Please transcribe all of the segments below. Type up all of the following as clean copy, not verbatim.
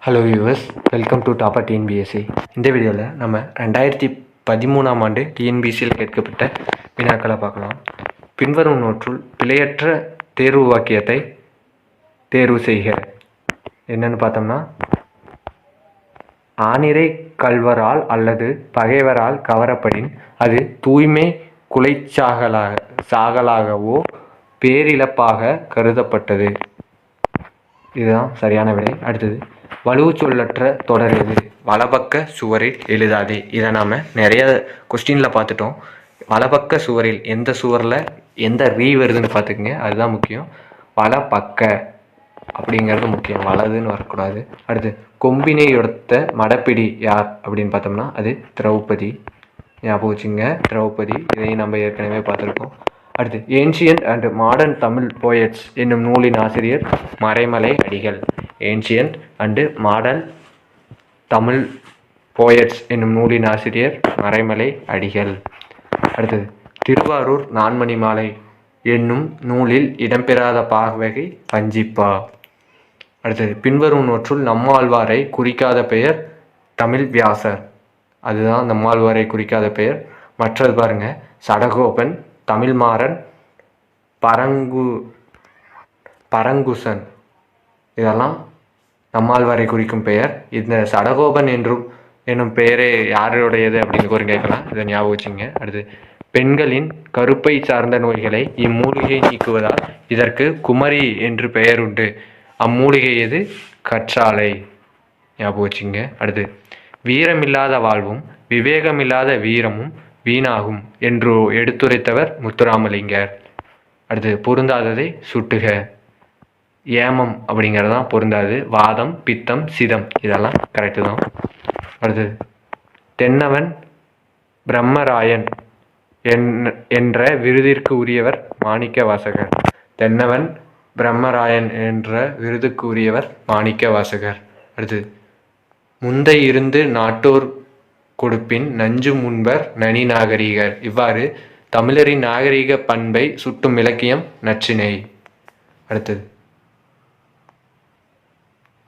Hello viewers, welcome to topper TNPSC. இந்த வீடியோவில் நம்ம 2013ஆம் ஆண்டு டிஎன்பிஎஸ்சியில் கேட்கப்பட்ட வினாக்களை பார்க்கலாம். பின்வரும் நோற்றுள் பிழையற்ற தேர்வு வாக்கியத்தை தேர்வு செய்க. என்னென்னு பார்த்தோம்னா, ஆனிரை கள்வரால் அல்லது பகைவரால் கவரப்படின் அது தூய்மை சாகலாகவோ பேரிழப்பாக கருதப்பட்டது. இதுதான் சரியான விடை. அடுத்தது, வலுவு சொல்லற்ற தொடர் எது? வலப்பக்க சுவரில் எழுதாதே. இதை நாம் நிறைய கொஸ்டினில் பார்த்துட்டோம். வலப்பக்க சுவரில் எந்த சுவரில் எந்த வருதுன்னு பார்த்துக்குங்க, அதுதான் முக்கியம். வலப்பக்க அப்படிங்கிறது முக்கியம், வலதுன்னு வரக்கூடாது. அடுத்து, கொம்பினை எடுத்த மடப்பிடி யார் அப்படின்னு பார்த்தோம்னா அது திரௌபதி. ஞாபகம் வச்சுங்க, திரௌபதி. இதையும் நம்ம ஏற்கனவே பார்த்துருக்கோம். அடுத்து, ancient and modern Tamil poets என்னும் நூலின் ஆசிரியர் Maraimalai Adigal. Ancient and modern Tamil poets என்னும் நூலின் ஆசிரியர் மறைமலை அடிகள். அடுத்தது, திருவாரூர் நான்மணி மாலை என்னும் நூலில் இடம்பெறாத பாவகை பஞ்சிப்பா. அடுத்தது, பின்வரும் நோற்றுள் நம்மாழ்வாரை குறிக்காத பெயர் தமிழ் வியாசர். அதுதான் நம்மாழ்வாரை குறிக்காத பெயர். மற்றது பாருங்க, சடகோபன், தமிழ்மாறன், பரங்குசன், இதெல்லாம் நம்மாழ்வாரை குறிக்கும் பெயர். இந்த சடகோபன் என்னும் பெயரே யாருடையது அப்படின்னு கூட கேட்கலாம். இதை ஞாபகம் வச்சுங்க. அடுத்து, பெண்களின் கருப்பை சார்ந்த நோய்களை இம்மூலிகை நீக்குவதால் இதற்கு குமரி என்று பெயர் உண்டு. அம்மூலிகை எது? கற்றாழை. ஞாபகம் வச்சுங்க. அடுத்து, வீரமில்லாத வாழ்வும் விவேகமில்லாத வீரமும் வீணாகும் என்று எடுத்துரைத்தவர் முத்துராமலிங்கர். அடுத்து, பொருந்தாததை சுட்டுக. ஏமம் அப்படிங்கிறதான் பொருந்தாது. வாதம், பித்தம், சிதம் இதெல்லாம் கரெக்டு தான். அடுத்தது, தென்னவன் பிரம்மராயன் என்ற விருதிற்கு உரியவர் மாணிக்க வாசகர். தென்னவன் பிரம்மராயன் என்ற விருதுக்கு உரியவர் மாணிக்க வாசகர். அடுத்தது, முந்தை இருந்து நாட்டோர் கொடுப்பின் நஞ்சு முன்பர் நனி நாகரீகர். இவ்வாறு தமிழரின் நாகரீக பண்பை சுட்டும் இலக்கியம் நற்றிணை. அடுத்தது,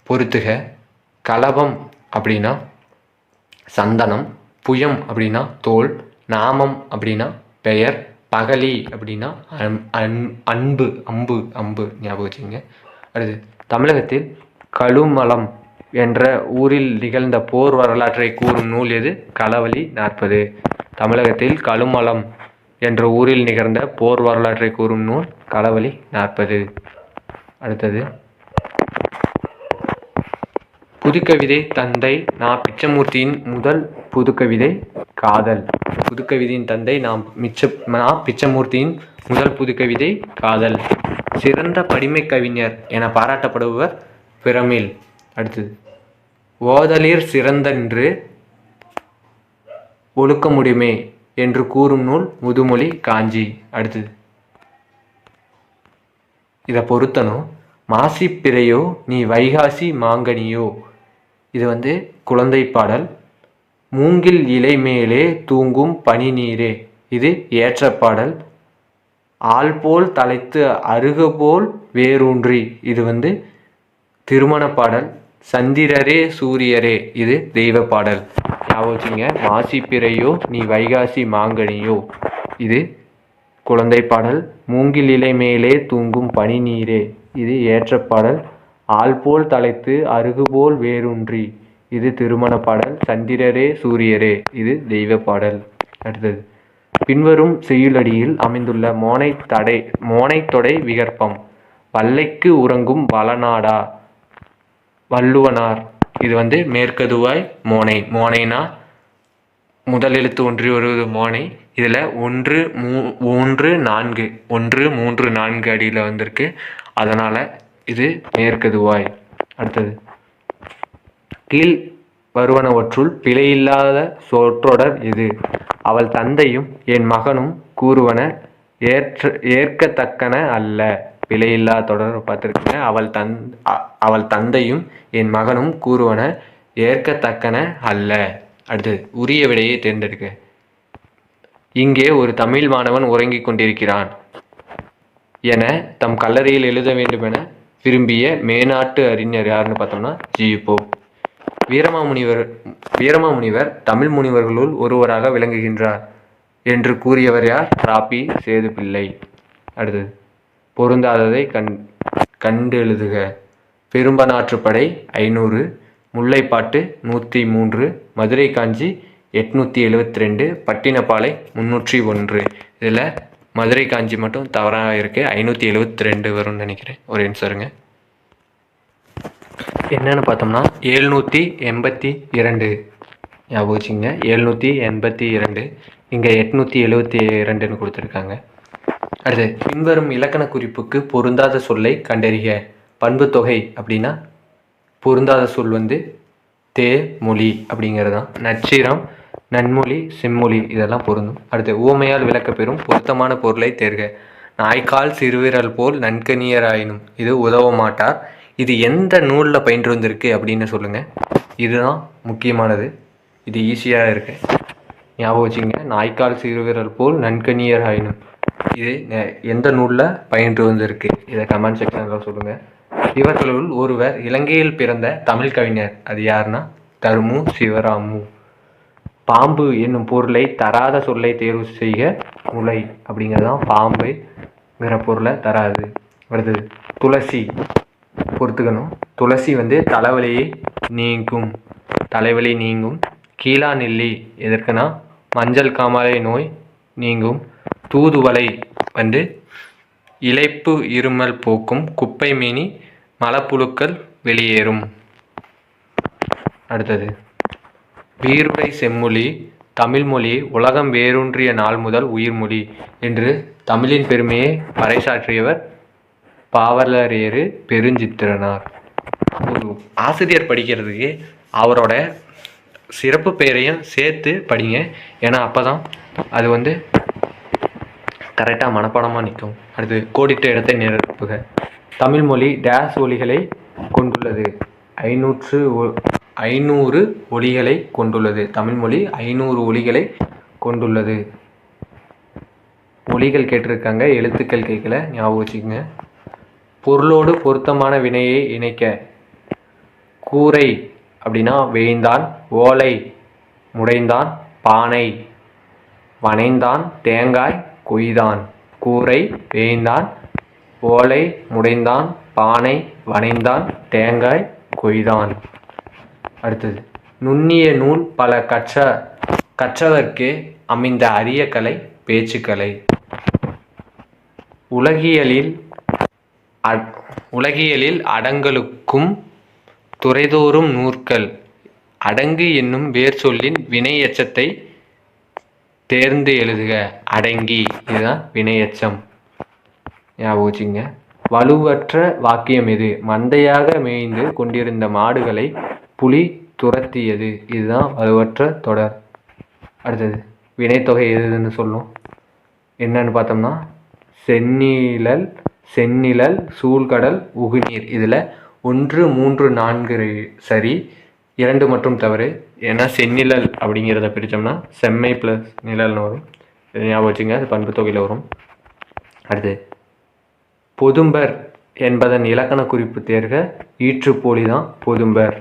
பொறுத்துக. கலபம் அப்படின்னா சந்தனம், புயம் அப்படின்னா தோல், நாமம் அப்படின்னா பெயர், பகலி அப்படின்னா அன்பு, அம்பு. ஞாபகம் வச்சுங்க. அடுத்து, தமிழகத்தில் கழுமலம் என்ற ஊரில் நிகழ்ந்த போர் வரலாற்றை கூறும் நூல் எது? களவழி 40. தமிழகத்தில் கழுமலம் என்ற ஊரில் நிகழ்ந்த போர் வரலாற்றை கூறும் நூல் களவழி 40. அடுத்தது, புதுக்கவிதை தந்தை நா. பிச்சமூர்த்தியின் முதல் புதுக்கவிதை காதல். புதுக்கவிதையின் தந்தை நா. பிச்சமூர்த்தியின் முதல் புதுக்கவிதை காதல். சிறந்த படிமை கவிஞர் என பாராட்டப்படுபவர் பிரமிழ். அடுத்தது, ஓதலிர் சிறந்தன்று ஒழுக்கமுடிமை என்று கூறும் நூல் முதுமொழி காஞ்சி. அடுத்தது, இதை பொருத்தணும். மாசி பிறையோ நீ வைகாசி மாங்கனியோ, இது குழந்தை பாடல். மூங்கில் இலை மேலே தூங்கும் பனி நீரே, இது ஏற்ற பாடல். ஆள் போல் தலைத்து அருகு போல் வேரூன்றி, இது திருமண பாடல். சந்திரரே சூரியரே, இது தெய்வ பாடல். ஞாபகம், மாசி பிறையோ நீ வைகாசி மாங்கனியோ, இது குழந்தை பாடல். மூங்கில் இலை மேலே தூங்கும் பனி நீரே, இது ஏற்ற பாடல். ஆள் போல் தலைத்து அருகு போல் வேரூன்றி, இது திருமண பாடல். சந்திரரே சூரியரே, இது தெய்வ பாடல். அடுத்தது, பின்வரும் செய்யுளடியில் அமைந்துள்ள மோனைத்தொடை விகற்பம். வல்லைக்கு உறங்கும் வளநாடா வள்ளுவனார். இது மேற்கதுவாய் மோனை. மோனைனா முதல் எழுத்து ஒன்றி வருவது மோனை. இதில் 1, 3, 4 அடியில் வந்திருக்கு. அதனால் இது மேற்கதுவாய். அடுத்தது, கீழ் வருவனவற்றுள் பிழையில்லாத சொற்றொடர் எது? அவள் தந்தையும் என் மகனும் கூறுவன ஏற்கத்தக்கன அல்ல. பிழையில்லா தொடர் பார்த்துருக்குங்க. அவள் தந்தையும் என் மகனும் கூறுவன ஏற்கத்தக்கன அல்ல. அடுத்தது, உரிய விடையை தேர்ந்தெடுக்க. இங்கே ஒரு தமிழ் மாணவன் உறங்கிக் கொண்டிருக்கிறான் என தம் கல்லறையில் எழுத வேண்டுமென விரும்பிய மேனாட்டு அறிஞர் யாருன்னு பார்த்தோம்னா ஜி.யு. போப். வீரமாமுனிவர் வீரமாமுனிவர் தமிழ் முனிவர்களுள் ஒருவராக விளங்குகின்றார் என்று கூறியவர் யார்? ராபி சேது பிள்ளை. அடுத்தது பொருந்தாததை கண்டெழுதுக. பெரும்பனாற்றுப்படை 500, முல்லைப்பாட்டு 103, மதுரை காஞ்சி 872, பட்டினப்பாலை 301. இதில் மதுரை காஞ்சி மட்டும் தவறாக இருக்குது, 572 வரும்னு நினைக்கிறேன். ஒரு நிமிஷருங்க. என்னென்னு பார்த்தோம்னா 782 ஞாபகம் வச்சுங்க. 782, இங்கே 872ன்னு கொடுத்துருக்காங்க. அடுத்து பின்வரும் இலக்கண குறிப்புக்கு பொருந்தாத சொல்லை கண்டறிக. பண்பு தொகை அப்படின்னா பொருந்தாத சொல் வந்து தே மொழி அப்படிங்கிறது தான். நற்சீரம், நன்மொழி, செம்மொழி இதெல்லாம் பொருந்தும். அடுத்து உவமையால் விளக்கப்பெறும் பொருத்தமான பொருளை தேர்க. நாய்க்கால் சிறுவிரல் போல் நன்கனியராயினும் இது உதவ மாட்டார். இது எந்த நூலில் பயின்று வந்திருக்கு அப்படின்னு சொல்லுங்கள். இதுதான் முக்கியமானது. இது ஈஸியாக இருக்கு, ஞாபகம் வச்சுங்க. நாய்க்கால் சிறுவிரல் போல் நன்கனியராயினும் இது எந்த நூலில் பயின்று வந்திருக்கு? இதை கமெண்ட் செக்ஷனில் சொல்லுங்கள். இவர்களுள் ஒருவர் இலங்கையில் பிறந்த தமிழ் கவிஞர். அது யாருன்னா தருமு சிவராமு. பாம்பு என்னும் பொருளை தராத சொல்லை தேர்வு செய்க. முளை அப்படிங்கிறதான் பாம்புங்கிற பொருளை தராது. அடுத்தது துளசி பொறுத்துக்கணும். துளசி வந்து தலைவலி நீங்கும். கீழா நெல்லி எதற்குனா மஞ்சள் காமாலை நோய் நீங்கும். தூதுவளை வந்து இளைப்பு இருமல் போக்கும். குப்பை மீனி மலப்புழுக்கள் வெளியேறும். அடுத்தது வீருடை செம்மொழி தமிழ்மொழி உலகம் வேரூன்றிய நாள் முதல் உயிர்மொழி என்று தமிழின் பெருமையை பறைசாற்றியவர் பாவலரேறு பெருஞ்சித்திரனார். ஒரு ஆசிரியர் படிக்கிறதுக்கு அவரோட சிறப்பு பெயரையும் சேர்த்து படிங்க. ஏன்னா அப்போ தான் அது வந்து கரெக்டாக மனப்பாடமாக நிற்கும். அடுத்து கோடிட்ட இடத்தை நிரப்புக. தமிழ்மொழி டேஸ் ஒலிகளை கொண்டுள்ளது. 500 ஒலிகளை கொண்டுள்ளது. தமிழ்மொழி 500 ஒலிகளை கொண்டுள்ளது. ஒலிகள் கேட்டிருக்காங்க, எழுத்துக்கள் கேட்கல, ஞாபகம் வச்சுக்கோங்க. பொருளோடு பொருத்தமான வினையை இணைக்க. கூரை அப்படின்னா வேய்ந்தான், ஓலை முடைந்தான், பானை வனைந்தான், தேங்காய் கொய்தான். கூரை வேய்ந்தான், ஓலை முடைந்தான், பானை வனைந்தான், தேங்காய் கொய்தான். அடுத்தது நுண்ணிய நூல் பல கற்றவர்க்கே அமைந்த அரிய கலை பேச்சுக்கலை. உலகியலில் அடங்கலுக்கும் துறைதோறும் நூற்கள். அடங்கு என்னும் வேர் சொல்லின் வினை எச்சத்தை தேர்ந்து எழுதுக. அடங்கி இதுதான் வினை எச்சம், ஞாபகம் வச்சுங்க. வலுவற்ற வாக்கியம் எது? மந்தையாக மேய்ந்து கொண்டிருந்த மாடுகளை புலி துரத்தியது. இதுதான் வலுவற்ற தொடர். அடுத்தது வினைத்தொகை எதுன்னு சொல்லும். என்னன்னு பார்த்தோம்னா செந்நிழல் சூழ்கடல் உகுநீர். இதில் 1, 3, 4 சரி, 2 மற்றும் தவறு. ஏன்னா செந்நிழல் அப்படிங்கிறத பிரித்தோம்னா செம்மை ப்ளஸ் நிழல்னு வரும். ஞாபகம் வச்சுங்க, அது பண்பு தொகையில் வரும். அடுத்து பொதும்பர் என்பதன் இலக்கண குறிப்பு தேர்க. ஈற்றுப்போலி தான் பொதும்பர்.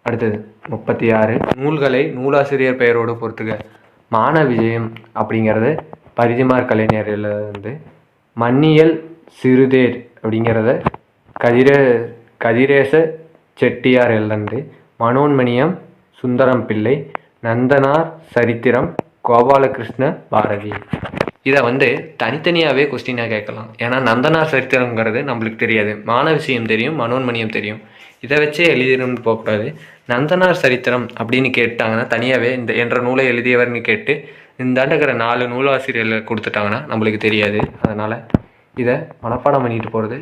அடுத்தது 36 நூல்களை நூலாசிரியர் பெயரோடு பொறுத்துக. மான விஜயம் அப்படிங்கிறது பரிதிமார் கலைஞர்லேருந்து. மன்னியல் சிறுதேர் அப்படிங்கிறத கதிரேச செட்டியார் எழுந்து. மனோன்மணியம் சுந்தரம் பிள்ளை. நந்தனார் சரித்திரம் கோபாலகிருஷ்ண பாரதி. இதை வந்து தனித்தனியாகவே கொஸ்டினாக கேட்கலாம். ஏன்னா நந்தனார் சரித்திரங்கிறது நம்மளுக்கு தெரியாது, மான விஷயம் தெரியும், மனோன்மணியம் தெரியும். இதை வச்சே எழுதிடணும்னு போகக்கூடாது. நந்தனார் சரித்திரம் அப்படின்னு கேட்டாங்கன்னா தனியாகவே இந்த என்ற நூலை எழுதியவர்னு கேட்டு இந்தாண்டுக்கிற 4 நூலாசிரியர்கள் கொடுத்துட்டாங்கன்னா நம்மளுக்கு தெரியாது. அதனால் இதை மனப்பாடம் பண்ணிட்டு போகிறது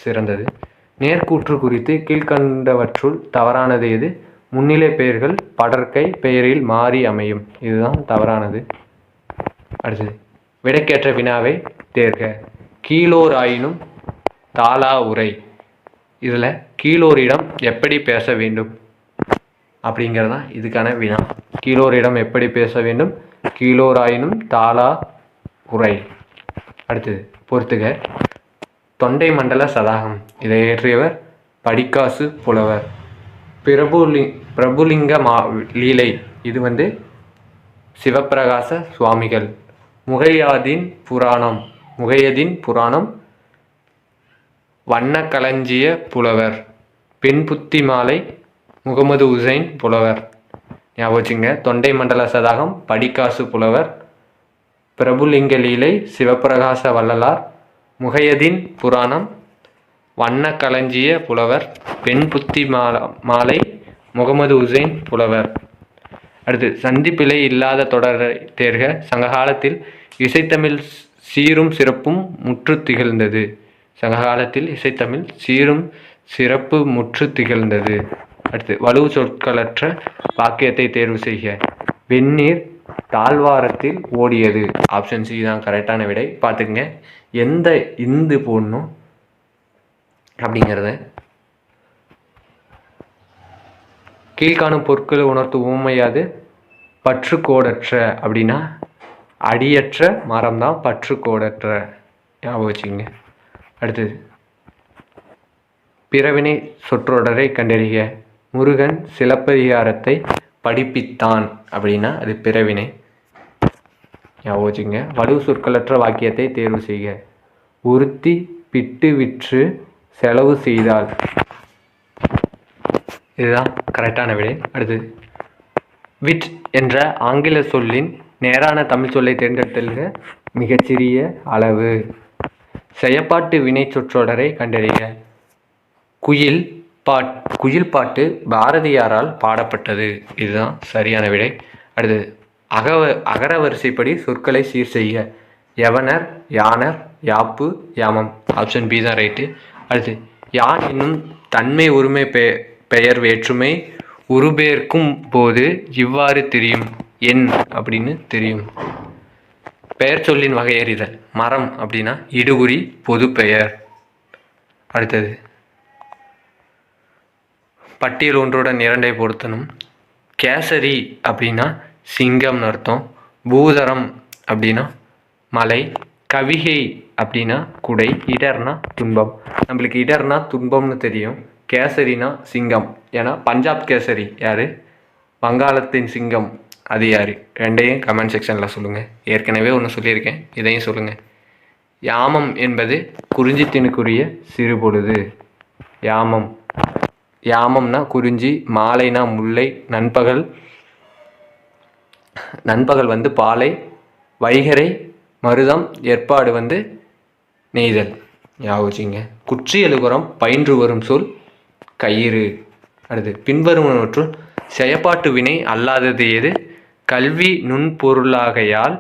சிறந்தது. நேர்கூற்று குறித்து கீழ்கண்டவற்றுள் தவறானது எது? முன்னிலை பெயர்கள் படற்கை பெயரில் மாறி அமையும். இதுதான் தவறானது. அடுத்தது விடைக்கேற்ற வினாவை தேர்க. கீழோர் ஆயினும் தாளா உரை. இதில் கீழோரிடம் எப்படி பேச வேண்டும் அப்படிங்கிறதான் இதுக்கான வினா. கீழோரிடம் எப்படி பேச வேண்டும்? கீழோராயினும் தாளா உரை. அடுத்தது பொறுத்துக. தொண்டை மண்டல சதாகம். இதை இயற்றியவர் படிக்காசு புலவர். பிரபுலிங்க லீலை, இது வந்து சிவப்பிரகாச சுவாமிகள். முகையதீன் புராணம் வண்ணக்களஞ்சிய புலவர். பெண்புத்தி மாலை முகமது உசைன் புலவர். ஞாபகம் வச்சுங்க. தொண்டை மண்டல சதகம் படிக்காசு புலவர். பிரபுலிங்க லீலை சிவப்பிரகாச வள்ளலார். முகையதீன் புராணம் வண்ணக்களஞ்சிய புலவர். பெண்புத்தி மாலை முகமது உசைன் புலவர். அடுத்து, சந்திப்பிழை இல்லாத தொடரை தேர்க. சங்ககாலத்தில் இசைத்தமிழ் சீரும் சிறப்பும் முற்று திகழ்ந்தது. சங்ககாலத்தில் இசைத்தமிழ் சீரும் சிறப்பு முற்று திகழ்ந்தது. அடுத்து, வலுவு சொற்களற்ற வாக்கியத்தை தேர்வு செய்க. வெந்நீர் தாழ்வாரத்தில் ஓடியது. ஆப்ஷன் சி தான் கரெக்டான விடை. பார்த்துக்குங்க எந்த இந்து போடணும் அப்படிங்கிறத. கீழ்காணும் பொருட்களை உணர்த்து ஊமையாது. பற்றுக்கோடற்ற அப்படின்னா அடியற்ற மரம் தான் பற்றுக்கோடற்ற. ஞாபகம் வச்சுங்க. அடுத்தது, பிறவினை சொற்றொடரை கண்டறிக. முருகன் சிலப்பதிகாரத்தை படிப்பித்தான் அப்படின்னா அது பிறவினை. ஞாபகம் வச்சுங்க. வலுவு சொற்களற்ற வாக்கியத்தை தேர்வு செய்க. உறுத்தி பிட்டு விற்று செலவு செய்தால். இதுதான் கரெக்டான விடை. அடுத்தது, விட் என்ற ஆங்கில சொல்லின் நேரான தமிழ் சொல்லை தேர்ந்தெடுத்தல்க. மிகச்சிறிய அளவு. செயப்பாட்டு வினை சொற்றொடரை கண்டறிக. குயில் பாட்டு பாரதியாரால் பாடப்பட்டது. இதுதான் சரியான விடை. அடுத்தது, அகர வரிசைப்படி சொற்களை சீர் செய்ய. யவனர், யானர், யாப்பு, யாமம். ஆப்ஷன் பி தான் ரைட்டு. அடுத்து, யான் என்னும் தன்மை உரிமை பெயர் வேற்றுமை உருபெயர்க்கும் போது இவ்வாறு தெரியும். என் அப்படின்னு தெரியும். பெயர் சொல்லின் வகையறிதல். மரம் அப்படின்னா இடுகுறி பொது பெயர். அடுத்தது, பட்டியல் ஒன்றுடன் இரண்டை பொருத்தணும். கேசரி அப்படின்னா சிங்கம்னு அர்த்தம். பூதரம் அப்படின்னா மலை. கவிகை அப்படின்னா குடை. இடர்னா துன்பம். நம்மளுக்கு இடர்னா துன்பம்னு தெரியும். கேசரினா சிங்கம். ஏன்னா பஞ்சாப் கேசரி யார்? வங்காளத்தின் சிங்கம் அது யார்? ரெண்டையும் கமெண்ட் செக்ஷனில் சொல்லுங்கள். ஏற்கனவே ஒன்று சொல்லியிருக்கேன், இதையும் சொல்லுங்கள். யாமம் என்பது குறிஞ்சித்தினுக்குரிய சிறுபொழுது. யாமம்னா குறிஞ்சி, மாலைனா முல்லை, நண்பகல் வந்து பாலை, வைகரை மருதம், ஏற்பாடு வந்து நெய்தல். ஞாபகிங்க. குற்றி எழுகுறம் பயின்று வரும் சொல் கயிறு. அடுத்து, பின்வருவனவற்றுள் செயப்பாட்டு வினை அல்லாதது எது? கல்வி நுண்பொருளாகையால்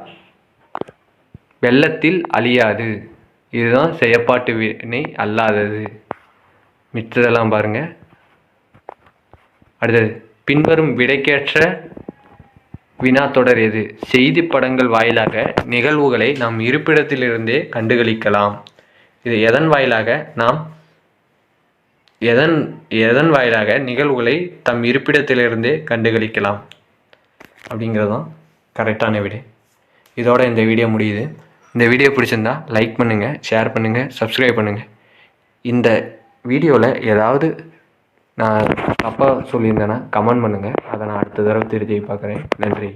வெள்ளத்தில் அழியாது. இதுதான் செயப்பாட்டு வினை அல்லாதது. மிச்சதெல்லாம் பாருங்க. அடுத்தது, பின்வரும் விடைக்கேற்ற வினாத்தொடர் எது? செய்தி படங்கள் வாயிலாக நிகழ்வுகளை நாம் இருப்பிடத்திலிருந்தே கண்டுகளிக்கலாம். இது எதன் வாயிலாக நிகழ்வுகளை தம் இருப்பிடத்திலிருந்தே கண்டுகளிக்கலாம் அப்படிங்கிறதான் கரெக்டான விடை. இதோட இந்த வீடியோ முடியுது. இந்த வீடியோ பிடிச்சிருந்தா லைக் பண்ணுங்கள், ஷேர் பண்ணுங்கள், சப்ஸ்கிரைப் பண்ணுங்கள். இந்த வீடியோவில் ஏதாவது நான் தப்பாக சொல்லியிருந்தேன்னா கமெண்ட் பண்ணுங்கள். அதை நான் அடுத்த தடவை திருத்தி பார்க்குறேன். நன்றி.